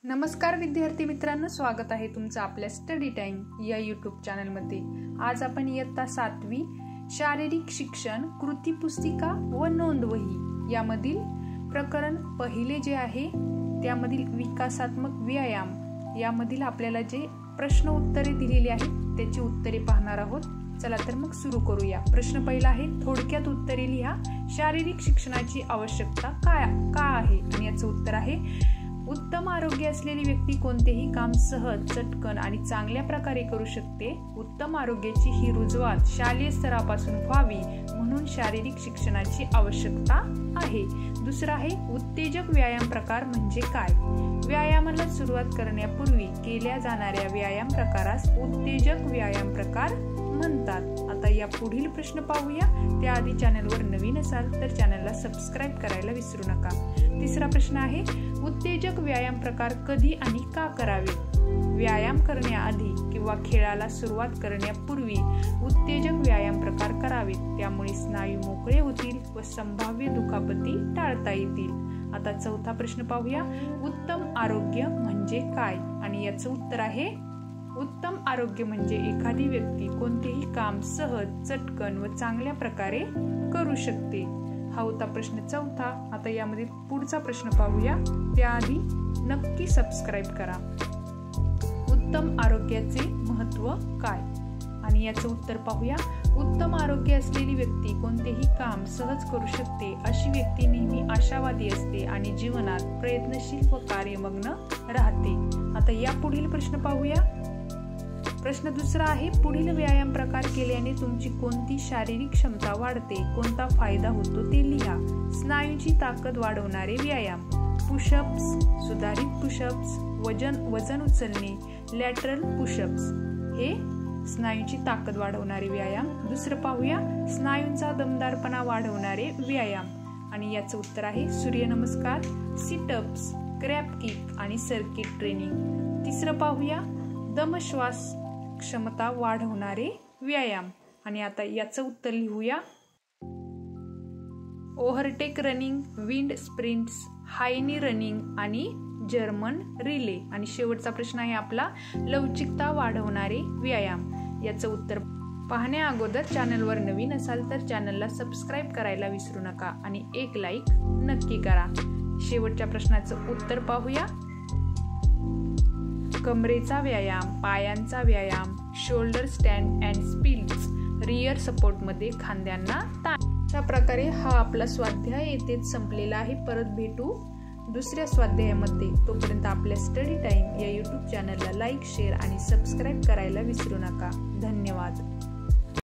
नमस्कार विद्यार्थी मित्रांनो, स्वागत आहे तुमचं आपल्या स्टडी टाइम या यूट्यूब चॅनलमध्ये। आज आपण इयत्ता 7वी शारीरिक शिक्षण कृती पुस्तिका व नोंदवही यामधील प्रकरण पहिले जे आहे त्यामधील विकासात्मक व्यायाम यामधील आपल्याला जे प्रश्न उत्तरे दिलेली आहेत त्याची उत्तरे पाहणार आहोत। चला तर मग सुरू करूया। प्रश्न पहिला आहे, थोडक्यात उत्तरे लिहा। शारीरिक शिक्षणाची आवश्यकता का आहे? आणि याचं उत्तर आहे, उत्तम आरोग्य असलेली व्यक्ती कोणतेही काम सहज, चटकन आणि चांगल्या प्रकारे करू शकते। उत्तम आरोग्याची ही रुजवात शालेय स्तरापासून व्हावी म्हणून शारीरिक शिक्षणाची आवश्यकता आहे। दुसरा आहे, उत्तेजक व्यायाम प्रकार म्हणजे काय? व्यायामाला सुरुवात करण्यापूर्वी केल्या जाणाऱ्या व्यायाम प्रकारास उत्तेजक व्यायाम प्रकार म्हणतात। आता या पुढील प्रश्न पाहूया। त्याआधी चॅनलवर नवीन असाल तर चॅनलला सबस्क्राइब करायला विसरू नका। तिसरा प्रश्न आहे, उत्तेजक व्यायाम प्रकार कधी आणि का करावे? व्यायाम करण्याआधी किंवा खेळाला सुरुवात करण्यापूर्वी उत्तेजक व्यायाम प्रकार करावेत, त्यामुळे स्नायू मोकळे होतील व संभाव्य दुखापती टाळता येतील। आता चौथा प्रश्न पाहूया, उत्तम आरोग्य म्हणजे काय? आणि याचं उत्तर आहे, उत्तम आरोग्य म्हणजे एखादी व्यक्ती कोणतेही काम सहज, चटकन व चांगल्या प्रकारे करू शकते। हा होता प्रश्न चौथा। आता यामध्ये पुढचा प्रश्न पाहूया, त्याआधी नक्की सबस्क्राइब करा। उत्तम आरोग्याचे महत्त्व काय? आणि याचं उत्तर पाहूया, उत्तम आरोग्य असलेली व्यक्ती कोणतेही काम सहज करू शकते। अशी व्यक्ती नेहमी आशावादी असते आणि जीवनात प्रयत्नशील व कार्यमग्न राहते। आता या पुढील प्रश्न पाहूया। प्रश्न दुसरा आहे, पुढील व्यायाम प्रकार केल्याने तुमची कोणती शारीरिक क्षमता वाढते? कोणता फायदा होतो ते लिहा। स्नायूची ताकद वाढवणारे व्यायाम, पुशअप्स, सुधारित पुशअप्स, वजन उचलणे, लॅटरल पुशअप्स हे स्नायूची ताकद वाढवणारे व्यायाम। दुसरं पाहूया, स्नायूंचा दमदारपणा वाढवणारे व्यायाम। आणि याचं उत्तर आहे, सूर्यनमस्कार, सिटअप्स, क्रॅप किक आणि सर्किट ट्रेनिंग। तिसरं पाहूया, दमश्वास क्षमता वाढवणारे व्यायाम। आणि आता याचं उत्तर लिहूया, ओव्हरटेक रनिंग, विंड स्प्रिंट्स, हाय नी रनिंग आणि जर्मन रिले। आणि शेवटचा प्रश्न आहे आपला, लवचिकता वाढवणारे व्यायाम। याचं उत्तर पाहण्या अगोदर चॅनलवर नवीन असाल तर चॅनलला सबस्क्राइब करायला विसरू नका आणि एक लाईक नक्की करा। शेवटच्या प्रश्नाचं उत्तर पाहूया, कमरेचा व्यायाम, पायांचा व्यायाम, shoulder stand and splits, rear support मध्ये खांद्यांना ताण। अशा प्रकारे हा आपला स्वाध्याय येथेच संपलेला आहे। परत भेटू दुसऱ्या स्वाध्यायामध्ये। तोपर्यंत आपल्या स्टडी टाइम या यूट्यूब चॅनलला लाईक, शेअर आणि सबस्क्राइब करायला विसरू नका। धन्यवाद।